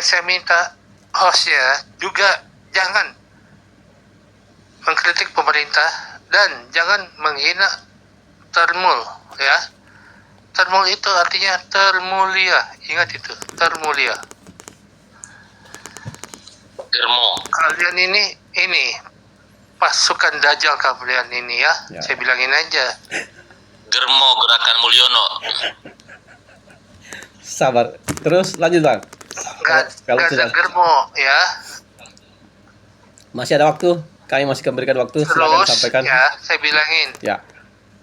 Yang saya minta hostnya juga jangan mengkritik pemerintah dan jangan menghina Termul, ya. Termul itu artinya termulia, ingat itu, termulia. Germo. Kalian ini pasukan Dajjal kalian ini, ya. Saya bilangin aja. Germo Gerakan Mulyono. Sabar. Terus lanjut Bang. Kalau ada Germo, ya. Masih ada waktu. Kami masih memberikan waktu. Silakan sampaikan. Ya, saya bilangin. Ya.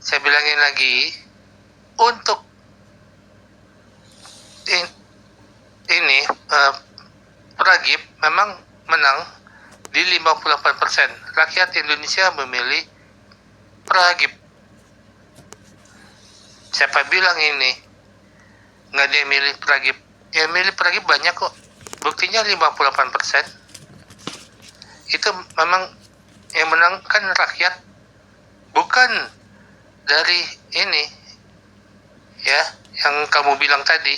Saya bilangin lagi, untuk ini Pragip memang menang di 58%. Rakyat Indonesia memilih Pragip. Siapa bilang ini nggak ada yang milih Pragip? Yang milih Pragip banyak kok. Buktinya 58%. Itu memang yang menang kan rakyat, bukan dari ini, ya, yang kamu bilang tadi.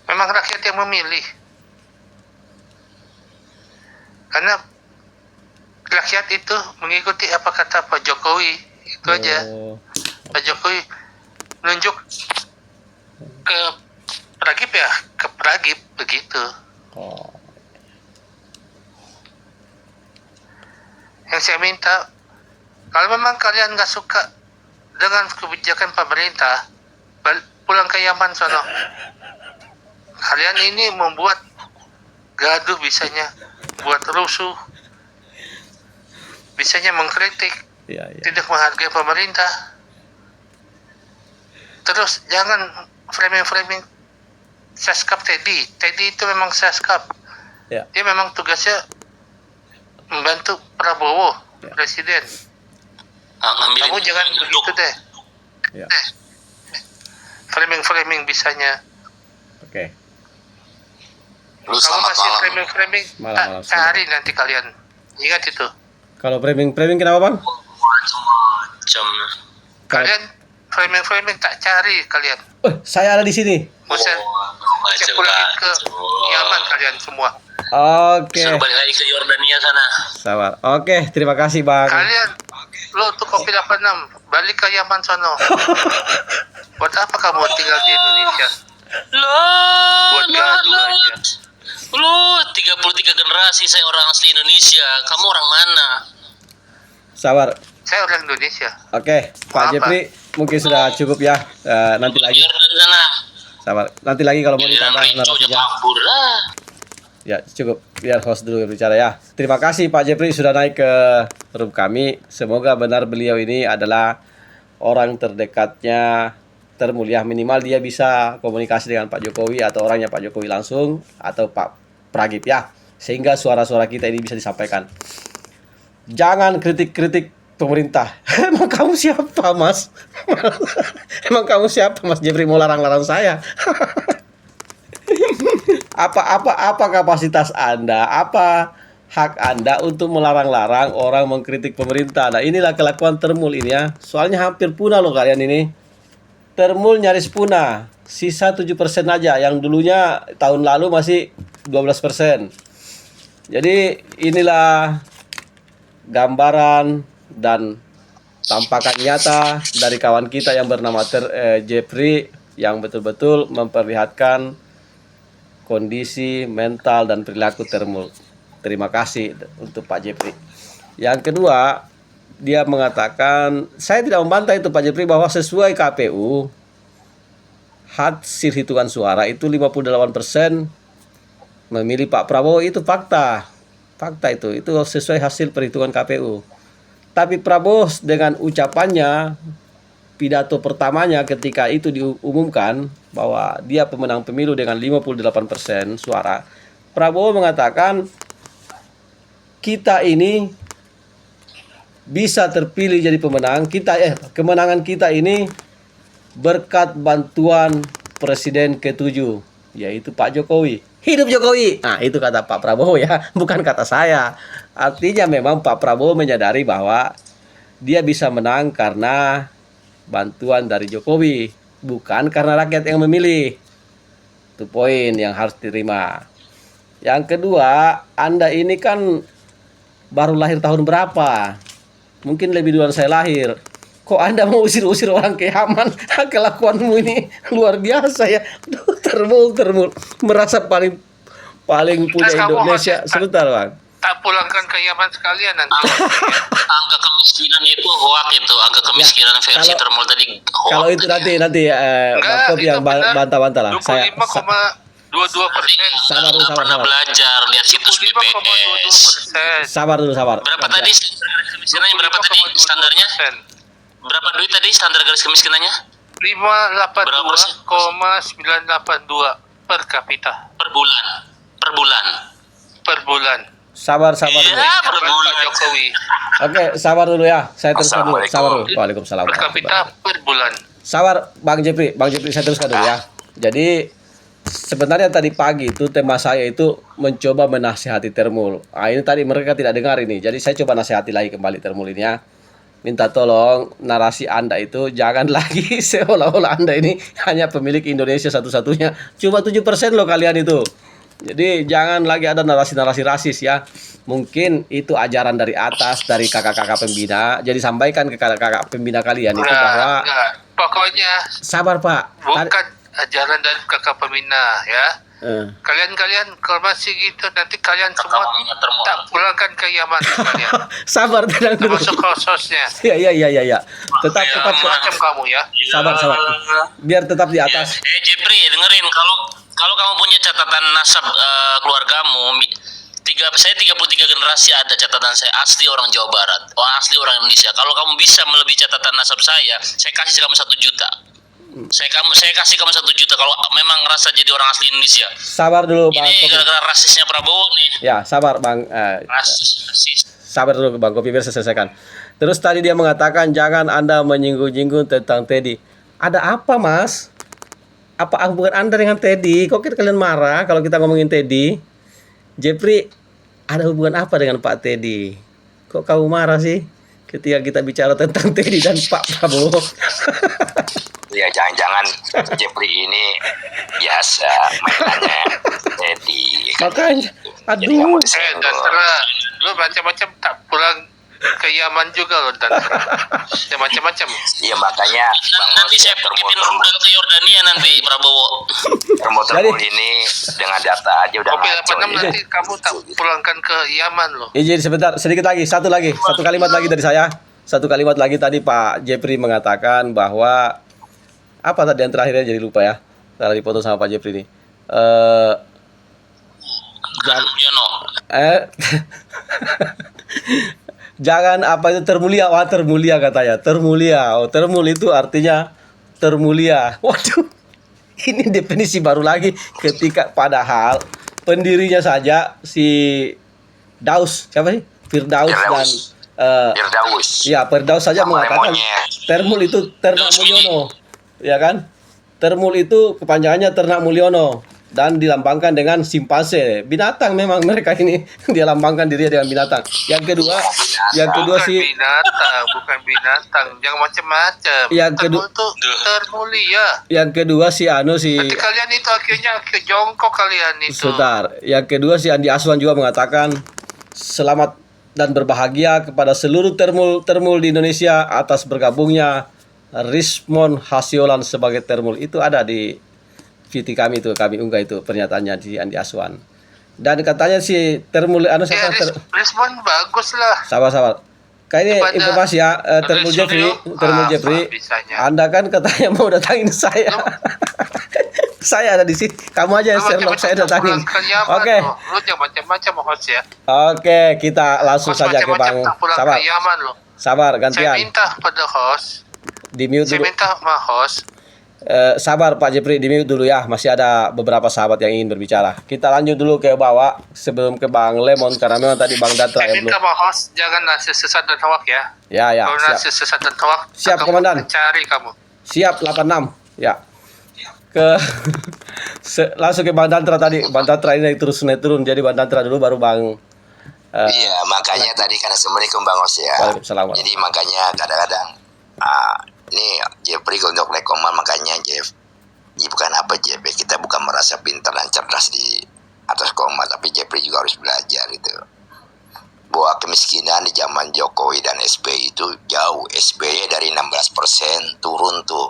Memang rakyat yang memilih. Karena rakyat itu mengikuti apa kata Pak Jokowi. Itu aja. Pak Jokowi menunjuk ke Pragip, ya, ke Pragip, begitu. Yang saya minta, kalau memang kalian nggak suka dengan kebijakan pemerintah, pulang ke Yaman sono. Kalian ini membuat gaduh, bisanya buat rusuh, bisanya mengkritik, tidak menghargai pemerintah. Terus jangan framing Seskap Teddy itu memang Seskap. Dia memang tugasnya membantu Prabowo presiden. Kamu jangan begitu deh. Framing bisanya. Oke. Kamu masih framing, cari nanti kalian. Ingat itu. Kalau framing kenapa Bang? Kalian framing tak cari kalian. Saya ada di sini. Saya pulangin ke Yaman kalian semua. Oke. Suruh balik lagi ke Yordania sana. Sabar. Oke, terima kasih Bang. Kalian, lo untuk Kopi 86, balik ke Yaman sono. Buat apa kamu tinggal di Indonesia? Buat gaduh aja. Lu 33 generasi saya orang asli Indonesia. Kamu orang mana? Sabar. Saya orang Indonesia. Oke, Pak Jepri mungkin sudah cukup ya. Nanti lagi. Sabar. Nanti lagi kalau mau ditambah narasinya. Ya cukup, biar host dulu bicara ya. Terima kasih Pak Jepri sudah naik ke room kami. Semoga benar beliau ini adalah orang terdekatnya Termulia. Minimal dia bisa komunikasi dengan Pak Jokowi atau orangnya Pak Jokowi langsung atau Pak Pragip ya. Sehingga suara-suara kita ini bisa disampaikan. Jangan kritik-kritik pemerintah. Emang kamu siapa Mas? Emang kamu siapa Mas Jepri mau larang-larang saya? Apa kapasitas Anda, apa hak Anda untuk melarang-larang orang mengkritik pemerintah? Nah, inilah kelakuan Termul ini ya. Soalnya hampir punah loh kalian ini. Termul nyaris punah. Sisa 7% aja, yang dulunya tahun lalu masih 12%. Jadi inilah gambaran dan tampakan nyata dari kawan kita yang bernama Jepri yang betul-betul memperlihatkan kondisi mental dan perilaku Termul. Terima kasih untuk Pak Jepri. Yang kedua, dia mengatakan, saya tidak membantah itu Pak Jepri, bahwa sesuai KPU hasil hitungan suara itu 58% memilih Pak Prabowo. Itu fakta itu sesuai hasil perhitungan KPU. Tapi Prabowo dengan ucapannya, pidato pertamanya ketika itu diumumkan bahwa dia pemenang pemilu dengan 58% suara, Prabowo mengatakan kita ini bisa terpilih jadi pemenang, kemenangan kita ini berkat bantuan Presiden ke-7, yaitu Pak Jokowi. Hidup Jokowi. Nah, itu kata Pak Prabowo ya, bukan kata saya. Artinya memang Pak Prabowo menyadari bahwa dia bisa menang karena bantuan dari Jokowi, bukan karena rakyat yang memilih. Itu poin yang harus diterima. Yang kedua, Anda ini kan baru lahir tahun berapa? Mungkin lebih duluan saya lahir. Kok Anda mau usir-usir orang ke Yaman? Kelakuanmu ini luar biasa ya. Aduh, termul. Merasa paling punya Terus kamu Indonesia. harus- Sebentar, Bang. Tak pulangkan ke Yaman sekalian nanti. Angka kemiskinan itu hoak itu, angka kemiskinan versi kalau- termol tadi hoak. Kalau itu nanti Bang Enggak, Kopi yang itu benar. bantah-bantah lah. 25,22%. Sabar dulu, Nggak pernah belajar lihat situs BPS. 25,22%. sabar dulu. Berapa tadi kemiskinannya? Berapa tadi standarnya? Berapa duit tadi standar garis kemiskinannya? 582,982 per kapita Per bulan. per bulan. Sabar dulu. Iya, per bulan. Pak Jokowi Oke, sabar dulu ya. Saya teruskan dulu. Sabar dulu. Waalaikumsalam. per kapita per bulan. Sabar, Bang Jepri saya teruskan dulu ya. Jadi sebenarnya tadi pagi itu tema saya itu mencoba menasihati Termul. Ini tadi mereka tidak dengar ini. Jadi saya coba nasihati lagi kembali Termul ini ya. Minta tolong narasi Anda itu jangan lagi seolah-olah Anda ini hanya pemilik Indonesia satu-satunya. Cuma 7% loh kalian itu. Jadi jangan lagi ada narasi-narasi rasis ya. Mungkin itu ajaran dari atas, dari kakak-kakak pembina. Jadi sampaikan ke kakak-kakak pembina kalian itu bahwa Enggak. Pokoknya sabar Pak. bukan ajaran dari kakak pembina ya. Eh. Kalian kalau masih gitu nanti kalian semua Termol. tak pulangkan ke Yaman kalian. Sabar tenang dulu. Termasuk khususnya. Iya. Tetap Macam kamu ya. sabar. Biar tetap di atas. Jepri, dengerin kalau kamu punya catatan nasab keluargamu, saya 33 generasi ada catatan saya asli orang Jawa Barat, asli orang Indonesia. Kalau kamu bisa melebihi catatan nasab saya kasih kamu 1 juta. Saya kasih kamu 1 juta kalau memang ngerasa jadi orang asli Indonesia. Sabar dulu Bang Ini Kopi. gara-gara rasisnya Prabowo nih. Ya, sabar Bang. Rasis. Sabar dulu Bang Kopi biar saya selesaikan. Terus tadi dia mengatakan jangan Anda menyinggung-nyinggung tentang Teddy. Ada apa, Mas? Apa hubungan Anda dengan Teddy? Kok kalian marah kalau kita ngomongin Teddy? Jepri, ada hubungan apa dengan Pak Teddy? Kok kamu marah sih ketika kita bicara tentang Teddy dan Pak Prabowo? Ya jangan-jangan Jepri ini biasa mainannya Teddy. Makanya, Jadi nggak aduh. mau Dan disenggol. lu macam-macam tak pulang ke Yaman juga loh dan ya macam-macam. Iya makanya Bang Nanti Ros saya ya, titipin rudal ke Yordania nanti Prabowo. termul ini dengan data aja udah Kopi ngaco 86 ya. nanti kamu tak pulangkan ke Yaman loh. Izin sebentar, satu kalimat lagi dari saya. Satu kalimat lagi tadi Pak Jepri mengatakan bahwa apa tadi yang terakhirnya jadi lupa ya. Setelah dipotong sama Pak Jepri ini. Yono. Jangan apa itu termulia, termulia katanya. Termulia. Termul itu artinya termulia. Waduh. Ini definisi baru lagi ketika padahal pendirinya saja si Daus, siapa sih? Firdaus dan Firdaus. ya Firdaus saja Sama mengatakan Lemonnya. Termul itu Ternak Mulyono. Ya kan? Termul itu kepanjangannya Ternak Mulyono dan dilambangkan dengan simpanse. Binatang memang mereka ini dia lambangkan dirinya dengan binatang. Yang kedua Bukan binatang. Jangan macam-macam. Yang kedua- Termul itu termulia. yang kedua si Nanti kalian itu akhirnya ke jongkok kalian itu. Sebentar. Yang kedua si Andi Aswan juga mengatakan selamat dan berbahagia kepada seluruh termul di Indonesia atas bergabungnya Rismon Hasiolan sebagai termul. Itu ada di VT kami itu, kami unggah itu pernyataannya di Andi Aswan. Dan katanya si termul Ya, respon bagus lah. sabar. Kayaknya Kepada informasi ya termul Rizulio, Jeffrey. apa bisanya? Anda kan katanya mau datangin saya. Saya ada di sini. Kamu aja yang Sherlock, saya datangin. Oke. Lu jangan macam-macam host ya. Oke, kita langsung Host saja ke macam-macam Bang. tak pulang Sabar. ke Yaman loh. Sabar, Saya gantian. minta pada host. Di mute Saya dulu. minta sama host. Sabar Pak Jepri, di mute dulu ya. Masih ada beberapa sahabat yang ingin berbicara. Kita lanjut dulu ke bawah sebelum ke Bang Lemon karena memang tadi Bang Datra Saya yang minta belum. sama host jangan nasi sesat dan hoak ya. Ya, Kalau siap. nasi sesat dan hoak, Siap, akan Komandan. Cari kamu. Siap 86. Ya. Ke langsung ke Bang Datra tadi. Bang Datra ini naik turun. Jadi Bang Datra dulu baru Bang Iya makanya tadi kan Assalamualaikum Bang Ros ya. Waalaikumsalam. Jadi makanya kadang-kadang ini Jepri untuk rekomen makanya Jeff Ya bukan apa JP, kita bukan merasa pintar dan cerdas di atas koma, tapi Jeffrey juga harus belajar itu. Bahwa kemiskinan di zaman Jokowi dan SBY itu jauh. SBY dari 16% turun tuh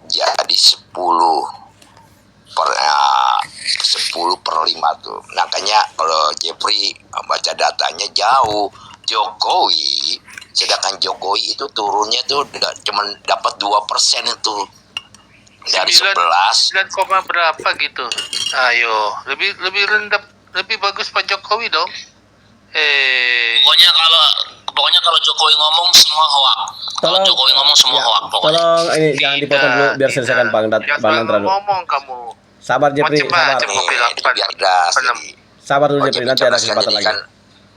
jadi 10 per 10/5 tuh. Makanya kalau Jeffrey baca datanya jauh. Jokowi, sedangkan Jokowi itu turunnya tuh cuma dapat 2% itu dari 11. 9, berapa gitu. Ayo, lebih rendah, lebih bagus Pak Jokowi dong. Pokoknya kalau Jokowi ngomong semua hoak. Kalau Tolong- Jokowi ngomong semua hoak pokoknya. Tolong ini jangan dipotong dulu biar selesaikan Bang Nandra dulu. ngomong kamu. Sabar Jeffrey, sabar. Macam-macam. Kopi Nih, 8. biar das. Penem. Jadi, Sabar dulu oh, Jeffrey, Jeffrey nanti ada cerdas kan, kesempatan jadi lagi. kan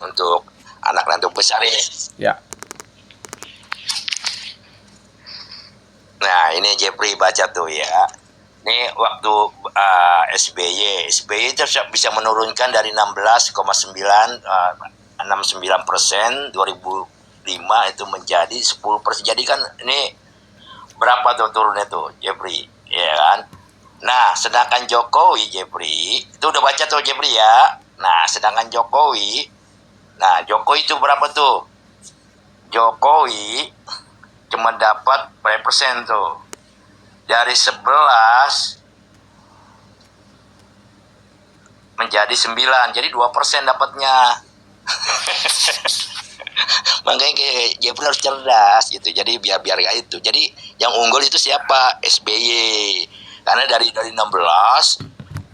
untuk anak dan untuk besar ini. Ya. Nah, ini Jeffrey baca tuh ya. Ini waktu SBY itu bisa menurunkan dari 69% 2005 itu menjadi 10%. Jadi kan ini berapa tuh turunnya tuh Jeffrey, ya kan? Nah, sedangkan Jokowi Jeffrey itu udah baca tuh Jeffrey ya. Nah, sedangkan Jokowi itu berapa tuh? Jokowi cuma dapat berapa persen tuh? Dari 11 menjadi 9, jadi 2% dapatnya. Makanya kayak Jeffrey harus cerdas gitu. Jadi biar kayak itu. Jadi yang unggul itu siapa? SBY. Karena dari 16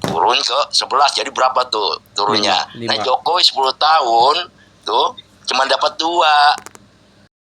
turun ke 11. Jadi berapa tuh turunnya? 5. Nah, Jokowi 10 tahun tuh cuma dapat 2.